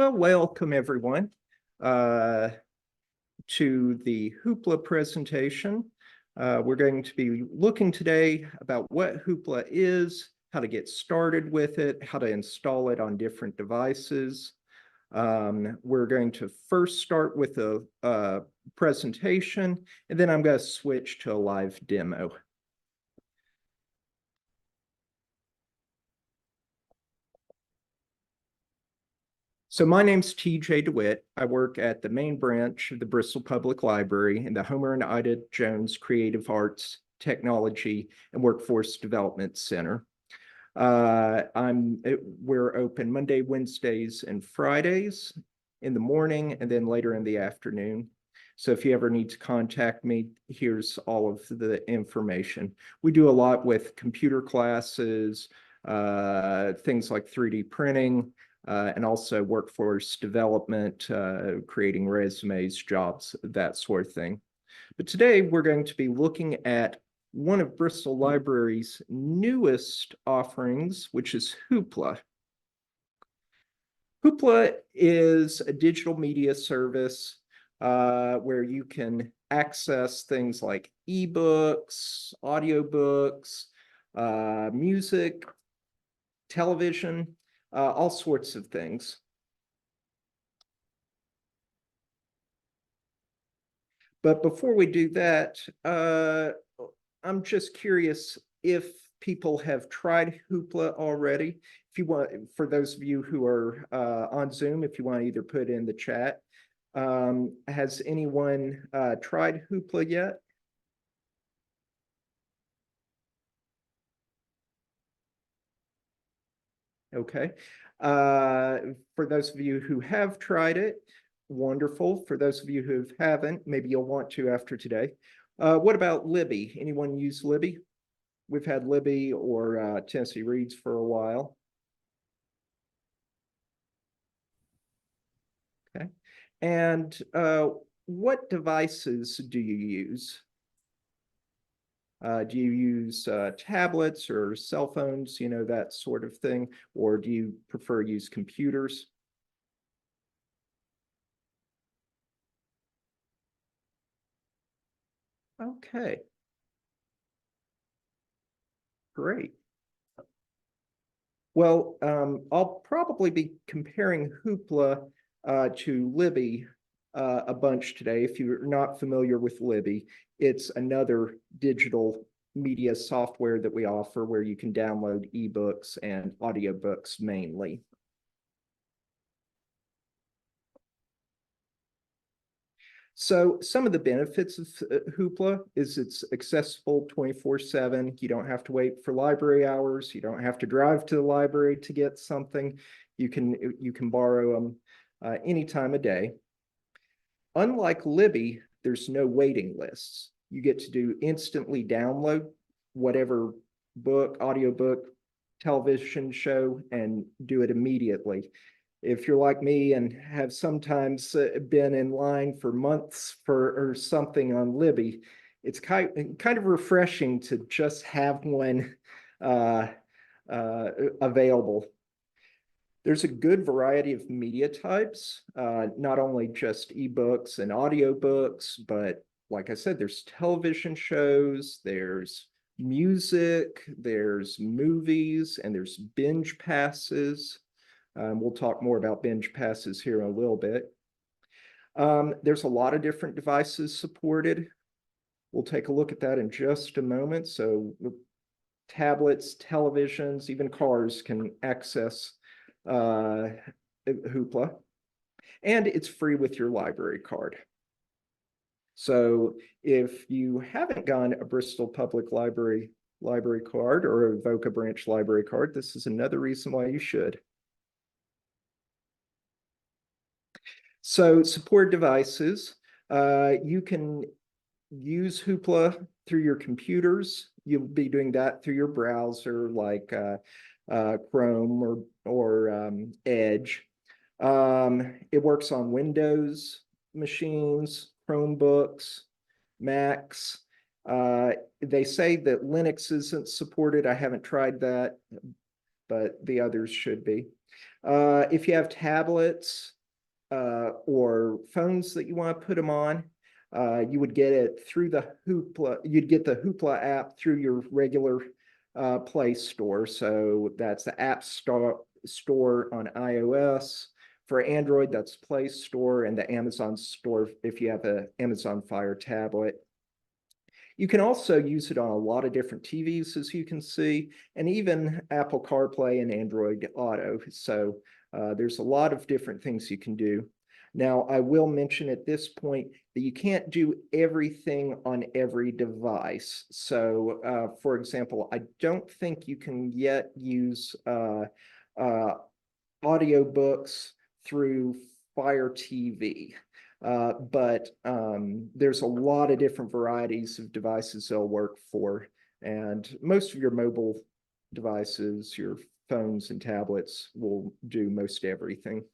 Well, welcome everyone to the Hoopla presentation. We're going to be looking today about what Hoopla is, how to get started with it, how to install it on different devices. We're going to first start with a presentation, and then I'm going to switch to a live demo. So my name's TJ DeWitt. I work at the main branch of the Bristol Public Library in the Homer and Ida Jones Creative Arts, Technology, and Workforce Development Center. We're open Monday, Wednesdays, and Fridays in the morning, and then later in the afternoon. So if you ever need to contact me, here's all of the information. We do a lot with computer classes, things like 3D printing, and also workforce development, creating resumes, jobs, that sort of thing. But today we're going to be looking at one of Bristol Library's newest offerings, which is Hoopla. Hoopla is a digital media service where you can access things like ebooks, audiobooks, music, television, all sorts of things. But before we do that, I'm just curious if people have tried Hoopla already. If you want, for those of you who are on Zoom, if you want to either put in the chat, has anyone tried Hoopla yet? Okay. For those of you who have tried it, wonderful. For those of you who haven't, maybe you'll want to after today. What about Libby? Anyone use Libby? We've had Libby or Tennessee Reads for a while. Okay. And what devices do you use? Do you use tablets or cell phones, that sort of thing? Or do you prefer use computers? Okay. Great. Well, I'll probably be comparing Hoopla to Libby a bunch today. If you're not familiar with Libby, it's another digital media software that we offer where you can download ebooks and audiobooks mainly. So some of the benefits of Hoopla is it's accessible 24/7. You don't have to wait for library hours. You don't have to drive to the library to get something. You can borrow them any time of day. Unlike Libby, there's no waiting lists. You get to do instantly download whatever book, audiobook, television show, and do it immediately. If you're like me and have sometimes been in line for months or something on Libby, it's kind of refreshing to just have one available. There's a good variety of media types, not only just ebooks and audiobooks, but like I said, there's television shows, there's music, there's movies, and there's binge passes. We'll talk more about binge passes here in a little bit. There's a lot of different devices supported. We'll take a look at that in just a moment. So tablets, televisions, even cars can access Hoopla. And it's free with your library card. So if you haven't gotten a Bristol Public Library card or a Avoca Branch library card, this is another reason why you should. So support devices, you can use Hoopla through your computers. You'll be doing that through your browser like Chrome or Edge. It works on Windows machines, Chromebooks, Macs. They say that Linux isn't supported. I haven't tried that, but the others should be. If you have tablets or phones that you want to put them on, you would get it through the Hoopla. You'd get the Hoopla app through your regular Play Store. So that's the App Store on iOS. For Android, that's Play Store, and the Amazon Store if you have an Amazon Fire tablet. You can also use it on a lot of different TVs, as you can see, and even Apple CarPlay and Android Auto. So there's a lot of different things you can do. Now, I will mention at this point that you can't do everything on every device. So, for example, I don't think you can yet use audiobooks through Fire TV. But there's a lot of different varieties of devices they'll work for. And most of your mobile devices, your phones and tablets, will do most everything.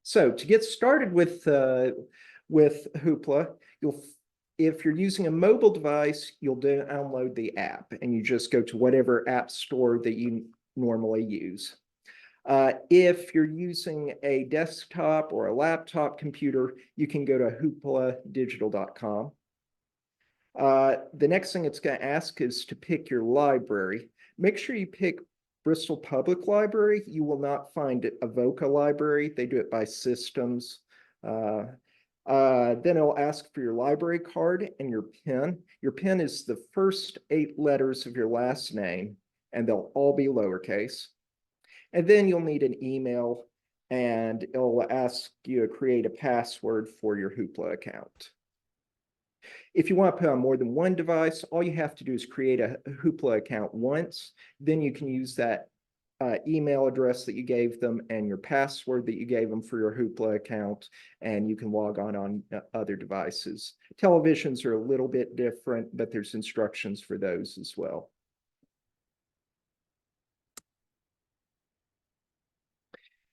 So to get started with Hoopla, if you're using a mobile device, you'll download the app, and you just go to whatever app store that you normally use. If you're using a desktop or a laptop computer, you can go to hoopladigital.com. The next thing it's going to ask is to pick your library. Make sure you pick Bristol Public Library. You will not find Avoca Library. They do it by systems. Then it'll ask for your library card and your PIN. Your PIN is the first 8 letters of your last name, and they'll all be lowercase. And then you'll need an email, and it'll ask you to create a password for your Hoopla account. If you want to put on more than one device, all you have to do is create a Hoopla account once. Then you can use that email address that you gave them and your password that you gave them for your Hoopla account, and you can log on other devices. Televisions are a little bit different, but there's instructions for those as well.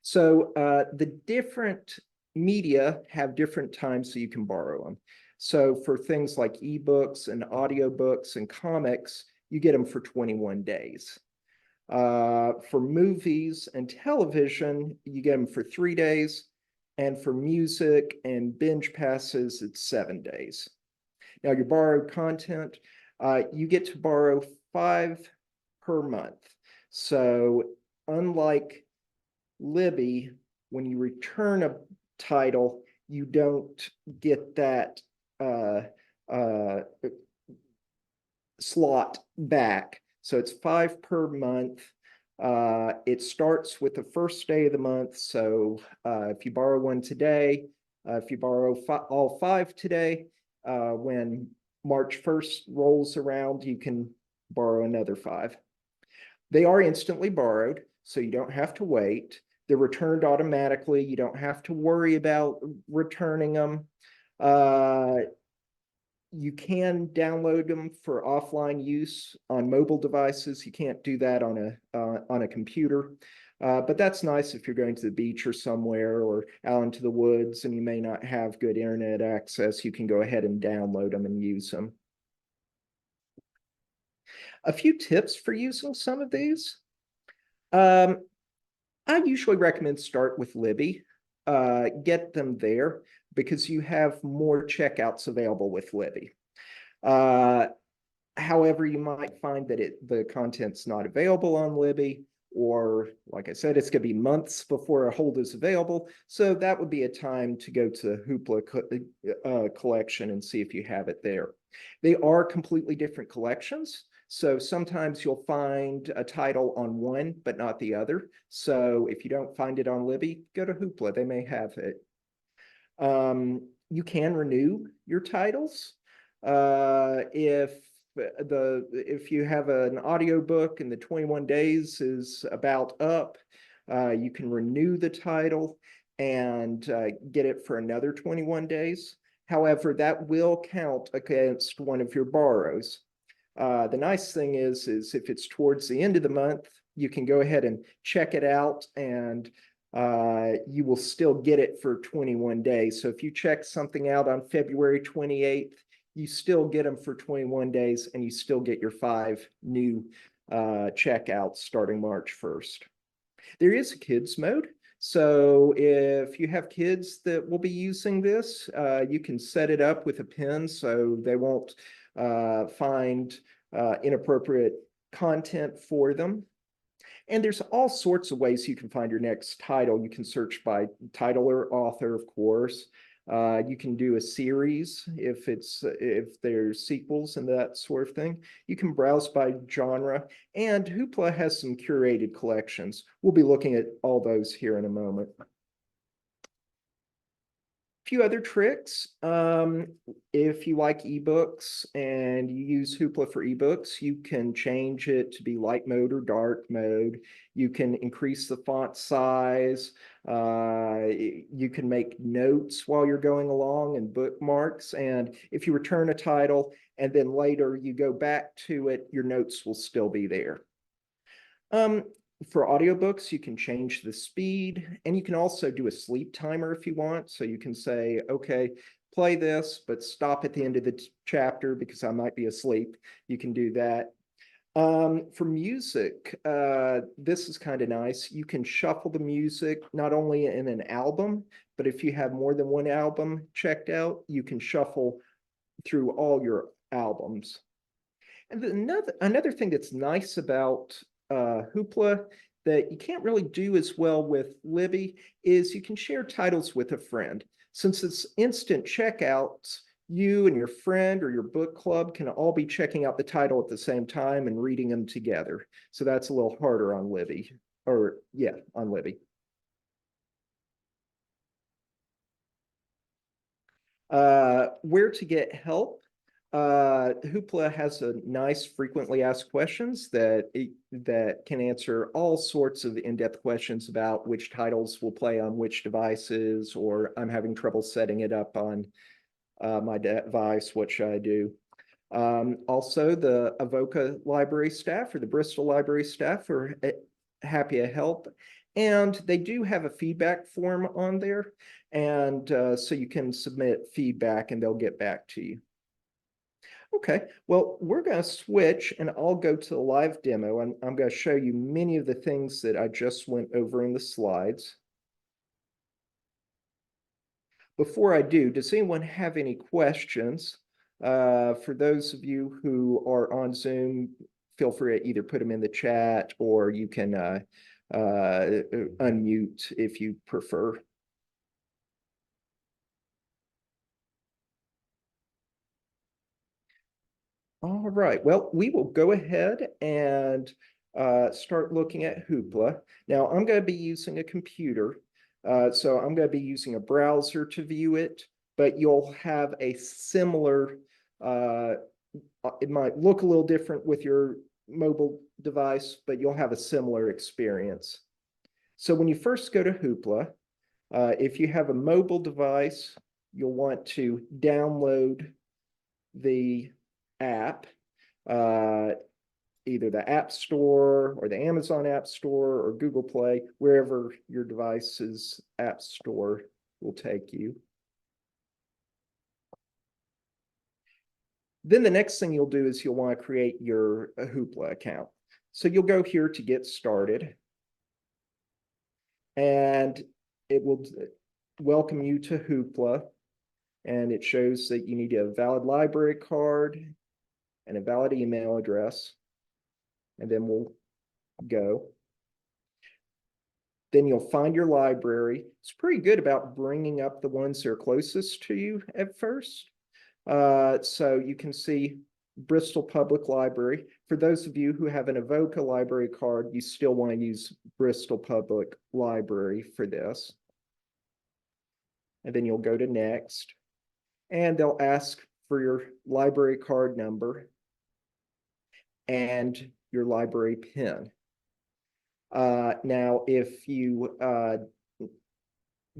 So the different media have different times so you can borrow them. So for things like ebooks and audiobooks and comics, you get them for 21 days. For movies and television, you get them for 3 days. And for music and binge passes, it's 7 days. Now, your borrowed content, you get to borrow 5 per month. So unlike Libby, when you return a title, you don't get that slot back. So it's 5 per month. It starts with the first day of the month. So if you borrow one today, if you borrow all 5 today, when March 1st rolls around, you can borrow another 5. They are instantly borrowed, so you don't have to wait. They're returned automatically. You don't have to worry about returning them. You can download them for offline use on mobile devices. You can't do that on a computer. But that's nice if you're going to the beach or somewhere or out into the woods and you may not have good internet access. You can go ahead and download them and use them. A few tips for using some of these. I usually recommend start with Libby. Get them there because you have more checkouts available with Libby. However, you might find that the content's not available on Libby, or like I said, it's going to be months before a hold is available. So that would be a time to go to Hoopla collection and see if you have it there. They are completely different collections. So sometimes you'll find a title on one, but not the other. So if you don't find it on Libby, go to Hoopla. They may have it. You can renew your titles. If you have an audiobook and the 21 days is about up, you can renew the title and get it for another 21 days. However, that will count against one of your borrows. The nice thing is if it's towards the end of the month, you can go ahead and check it out and you will still get it for 21 days. So if you check something out on February 28th, you still get them for 21 days and you still get your 5 new checkouts starting March 1st. There is a kids mode. So if you have kids that will be using this, you can set it up with a pin so they won't find inappropriate content for them. And there's all sorts of ways you can find your next title. You can search by title or author, of course. You can do a series if there's sequels and that sort of thing. You can browse by genre, and Hoopla has some curated collections. We'll be looking at all those here in a moment. Few other tricks. If you like ebooks and you use Hoopla for ebooks, you can change it to be light mode or dark mode. You can increase the font size. You can make notes while you're going along and bookmarks. And if you return a title and then later you go back to it, your notes will still be there. For audiobooks, you can change the speed, and you can also do a sleep timer if you want. So you can say, okay, play this, but stop at the end of the chapter because I might be asleep. You can do that. For music, this is kind of nice. You can shuffle the music not only in an album, but if you have more than one album checked out, you can shuffle through all your albums. And another thing that's nice about Hoopla that you can't really do as well with Libby is you can share titles with a friend. Since it's instant checkouts, you and your friend or your book club can all be checking out the title at the same time and reading them together. So that's a little harder on Libby, or yeah, on Libby. Where to get help? Hoopla has a nice frequently asked questions that can answer all sorts of in-depth questions about which titles will play on which devices, or I'm having trouble setting it up on my device, what should I do? Also, the Avoca library staff or the Bristol library staff are happy to help. And they do have a feedback form on there. And so you can submit feedback and they'll get back to you. Okay, well, we're going to switch and I'll go to the live demo and I'm going to show you many of the things that I just went over in the slides. Before I do, does anyone have any questions? For those of you who are on Zoom, feel free to either put them in the chat or you can unmute if you prefer. All right, well, we will go ahead and start looking at Hoopla. Now, I'm going to be using a computer, so I'm going to be using a browser to view it, but you'll have a similar, it might look a little different with your mobile device, but you'll have a similar experience. So when you first go to Hoopla, if you have a mobile device, you'll want to download the app, either the App Store or the Amazon App Store or Google Play, wherever your device's App Store will take you. Then the next thing you'll do is you'll want to create your Hoopla account. So you'll go here to get started, and it will welcome you to Hoopla, and it shows that you need a valid library card and a valid email address, and then we'll go. Then you'll find your library. It's pretty good about bringing up the ones that are closest to you at first. So you can see Bristol Public Library. For those of you who have an Avoca library card, you still want to use Bristol Public Library for this. And then you'll go to next, and they'll ask for your library card number and your library PIN. Now, if you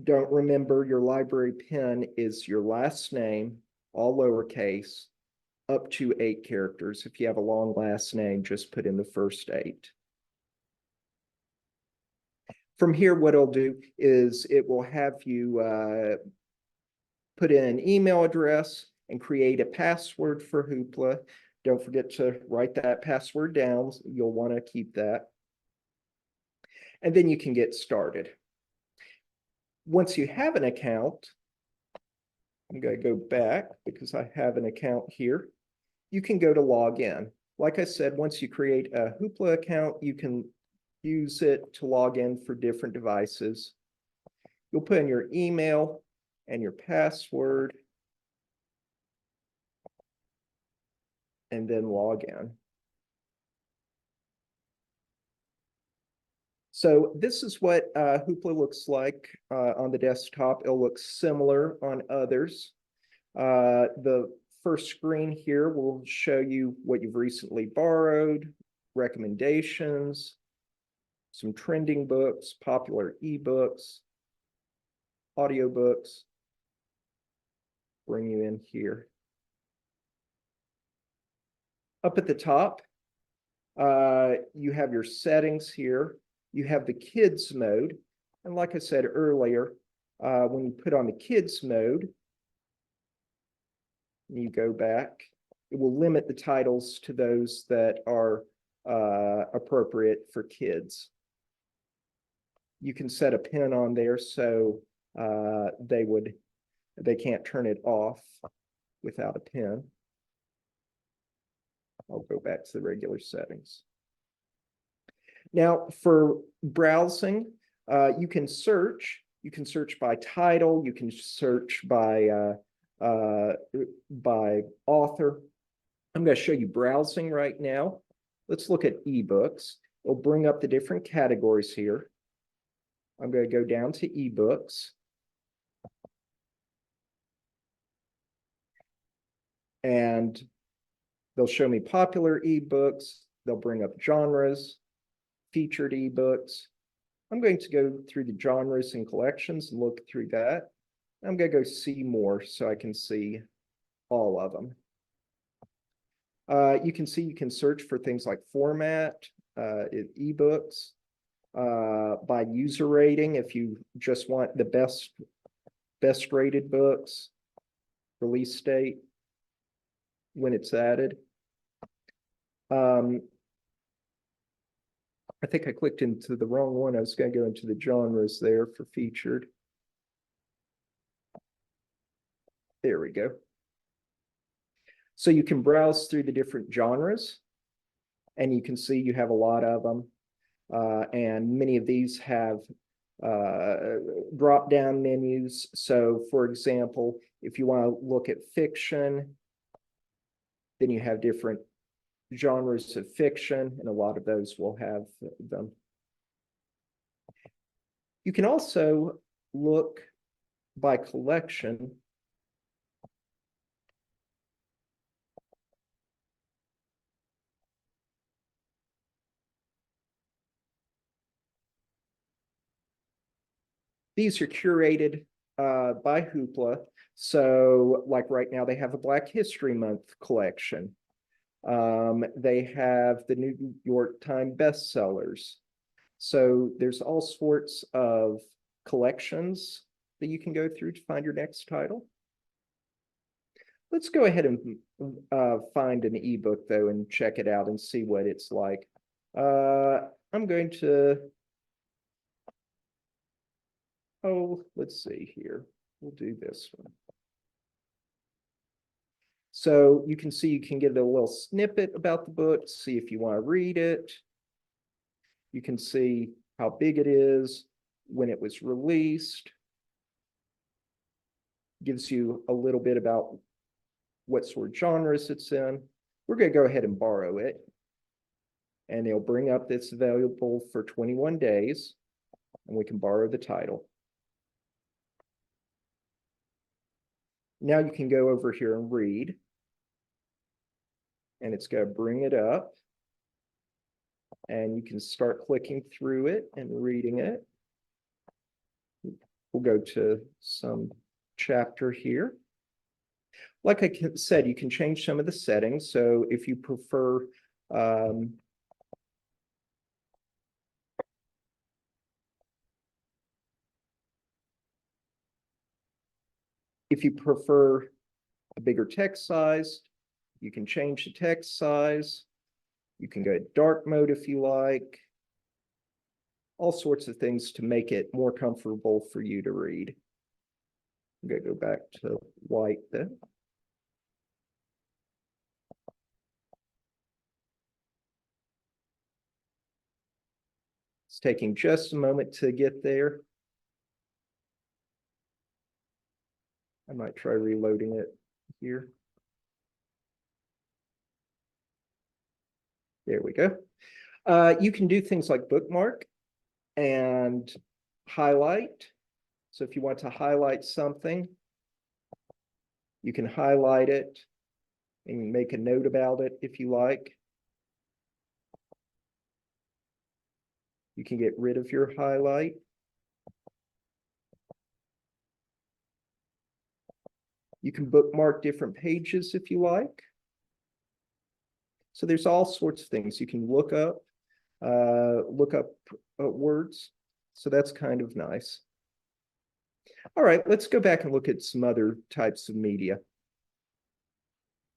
don't remember, your library PIN is your last name, all lowercase, up to 8 characters. If you have a long last name, just put in the first 8. From here, what it'll do is it will have you put in an email address, and create a password for Hoopla. Don't forget to write that password down. You'll want to keep that. And then you can get started. Once you have an account, I'm going to go back because I have an account here. You can go to log in. Like I said, once you create a Hoopla account, you can use it to log in for different devices. You'll put in your email and your password, and then log in. So this is what Hoopla looks like on the desktop. It'll look similar on others. The first screen here will show you what you've recently borrowed, recommendations, some trending books, popular ebooks, audiobooks. Bring you in here. Up at the top, you have your settings here. You have the kids mode. And like I said earlier, when you put on the kids mode, you go back, it will limit the titles to those that are appropriate for kids. You can set a pin on there so they can't turn it off without a pin. I'll go back to the regular settings. Now, for browsing, you can search. You can search by title. You can search by author. I'm going to show you browsing right now. Let's look at ebooks. It'll bring up the different categories here. I'm going to go down to ebooks. And they'll show me popular ebooks. They'll bring up genres, featured ebooks. I'm going to go through the genres and collections and look through that. I'm going to go see more so I can see all of them. You can see you can search for things like format, ebooks, by user rating if you just want the best rated books, release date, when it's added. I think I clicked into the wrong one. I was going to go into the genres there for featured. There we go. So you can browse through the different genres, and you can see you have a lot of them. And many of these have drop-down menus. So for example, if you want to look at fiction, then you have different genres of fiction, and a lot of those will have them. You can also look by collection. These are curated by Hoopla. So like right now, they have a Black History Month collection. They have the New York Times bestsellers. So there's all sorts of collections that you can go through to find your next title. Let's go ahead and find an ebook though and check it out and see what it's like. I'm going to, let's see here. We'll do this one. So you can see you can get a little snippet about the book, see if you want to read it. You can see how big it is, when it was released. Gives you a little bit about what sort of genres it's in. We're going to go ahead and borrow it. And they'll bring up that's available for 21 days. And we can borrow the title. Now you can go over here and read. And it's going to bring it up. And you can start clicking through it and reading it. We'll go to some chapter here. Like I said, you can change some of the settings. So if you prefer a bigger text size. You can change the text size. You can go to dark mode if you like. All sorts of things to make it more comfortable for you to read. I'm going to go back to white then. It's taking just a moment to get there. I might try reloading it here. There we go. You can do things like bookmark and highlight. So if you want to highlight something, you can highlight it and make a note about it if you like. You can get rid of your highlight. You can bookmark different pages if you like. So there's all sorts of things you can look up words. So that's kind of nice. All right, let's go back and look at some other types of media.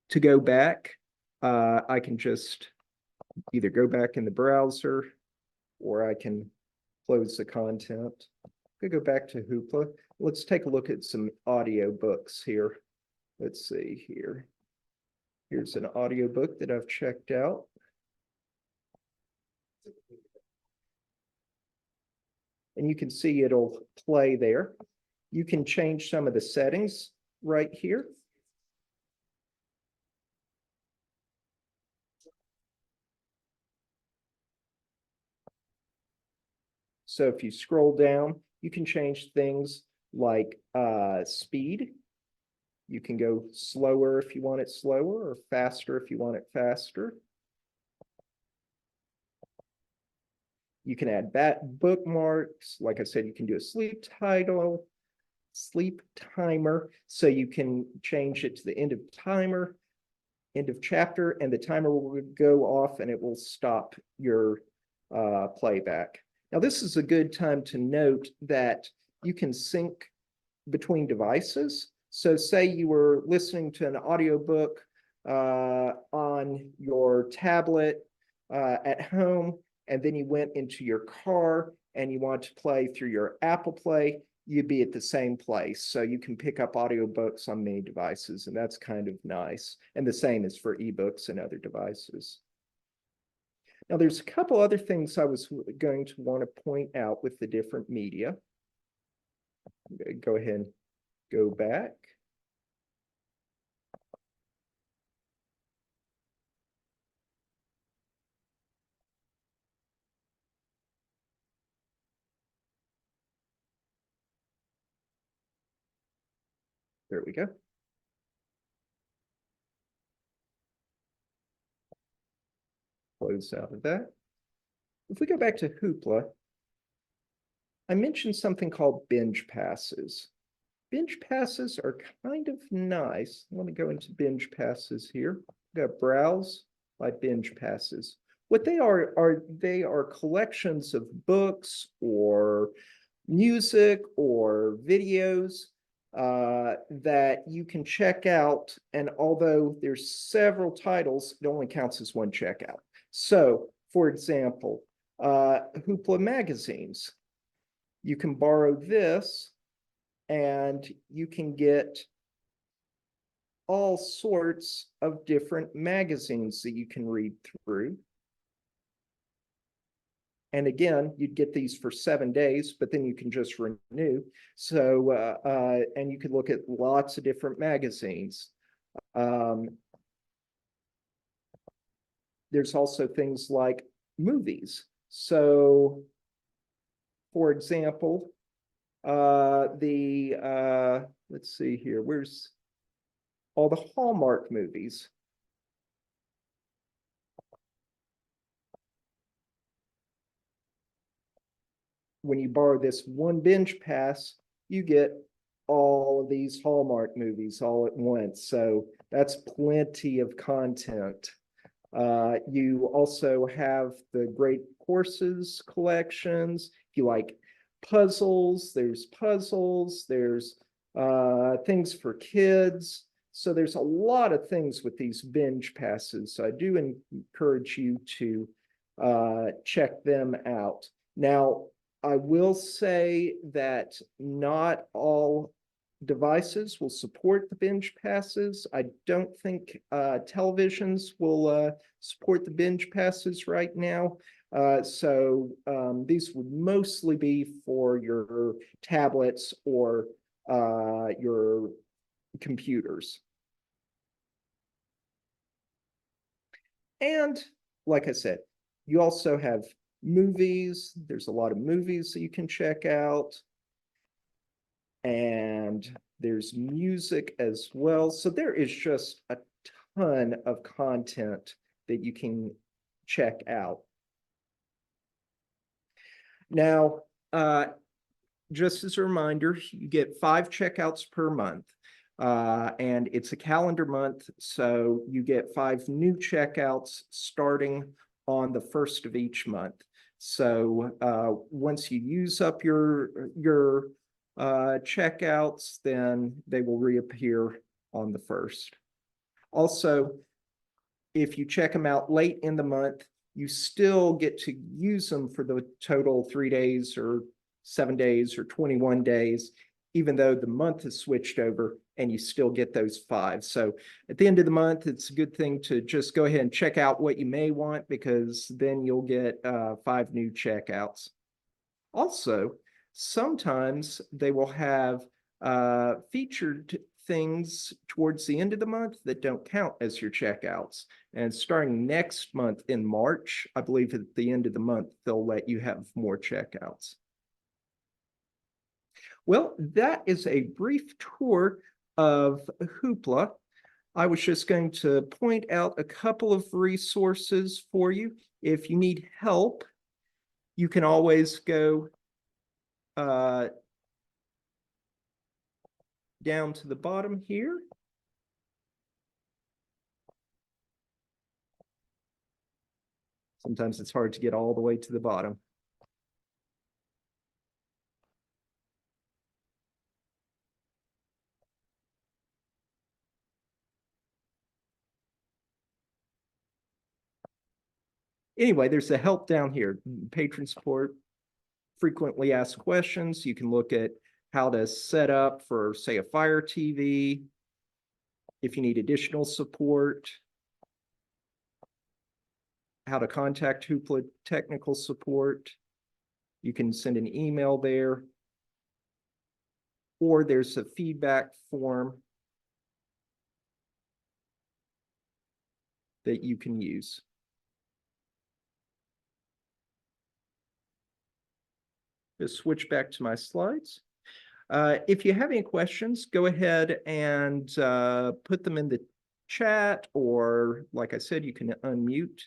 To go back, I can just either go back in the browser or I can close the content. I'm gonna go back to Hoopla. Let's take a look at some audiobooks here. Let's see here. Here's an audiobook that I've checked out. And you can see it'll play there. You can change some of the settings right here. So if you scroll down, you can change things like speed. You can go slower if you want it slower, or faster if you want it faster. You can add bookmarks. Like I said, you can do a sleep timer. So you can change it to the end of timer, end of chapter, and the timer will go off and it will stop your playback. Now, this is a good time to note that you can sync between devices. So say you were listening to an audiobook on your tablet at home, and then you went into your car and you want to play through your Apple Play, you'd be at the same place. So you can pick up audiobooks on many devices, and that's kind of nice. And the same is for ebooks and other devices. Now, there's a couple other things I was going to want to point out with the different media. I'm going to go ahead and go back. There we go. Close out of that. If we go back to Hoopla, I mentioned something called binge passes. Binge passes are kind of nice. Let me go into binge passes here. We've got browse by binge passes. What they are collections of books or music or videos that you can check out. And although there's several titles, it only counts as one checkout. So, for example, Hoopla magazines. You can borrow this and you can get all sorts of different magazines that you can read through. And again, you'd get these for 7 days, but then you can just renew. So, and you could look at lots of different magazines. There's also things like movies. So, for example, let's see here, where's all the Hallmark movies? When you borrow this one binge pass, you get all of these Hallmark movies all at once. So that's plenty of content. You also have the Great Courses collections. If you like puzzles, there's things for kids. So there's a lot of things with these binge passes. So I do encourage you to check them out. Now, I will say that not all devices will support the binge passes. I don't think televisions will support the binge passes right now. So these would mostly be for your tablets or your computers. And like I said, you also have movies. There's a lot of movies that you can check out. And there's music as well. So there is just a ton of content that you can check out. Now, just as a reminder, you get 5 checkouts per month. And it's a calendar month, so you get 5 new checkouts starting on the 1st of each month. So once you use up your checkouts, then they will reappear on the 1st. Also, if you check them out late in the month, you still get to use them for the total 3 days or 7 days or 21 days, even though the month is switched over, and you still get those 5. So at the end of the month, it's a good thing to just go ahead and check out what you may want, because then you'll get 5 new checkouts. Also, sometimes they will have featured things towards the end of the month that don't count as your checkouts. And starting next month in March, I believe at the end of the month, they'll let you have more checkouts. Well, that is a brief tour of Hoopla. I was just going to point out a couple of resources for you. If you need help, you can always go down to the bottom here. Sometimes it's hard to get all the way to the bottom. Anyway, there's a help down here, patron support, frequently asked questions. You can look at how to set up for, say, a Fire TV. If you need additional support, how to contact Hoopla technical support. You can send an email there, or there's a feedback form that you can use. Just switch back to my slides. If you have any questions, go ahead and put them in the chat, or like I said, you can unmute.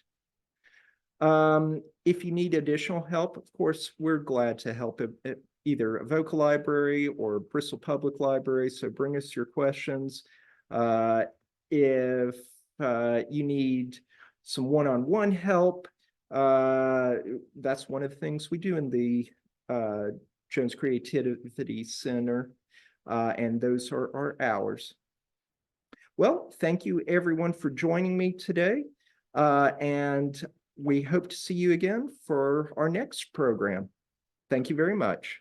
If you need additional help, of course, we're glad to help at either Vocal Library or Bristol Public Library. So bring us your questions. If you need some one-on-one help, that's one of the things we do in the Jones Creativity Center, and those are our hours. Well, thank you everyone for joining me today, and we hope to see you again for our next program. Thank you very much.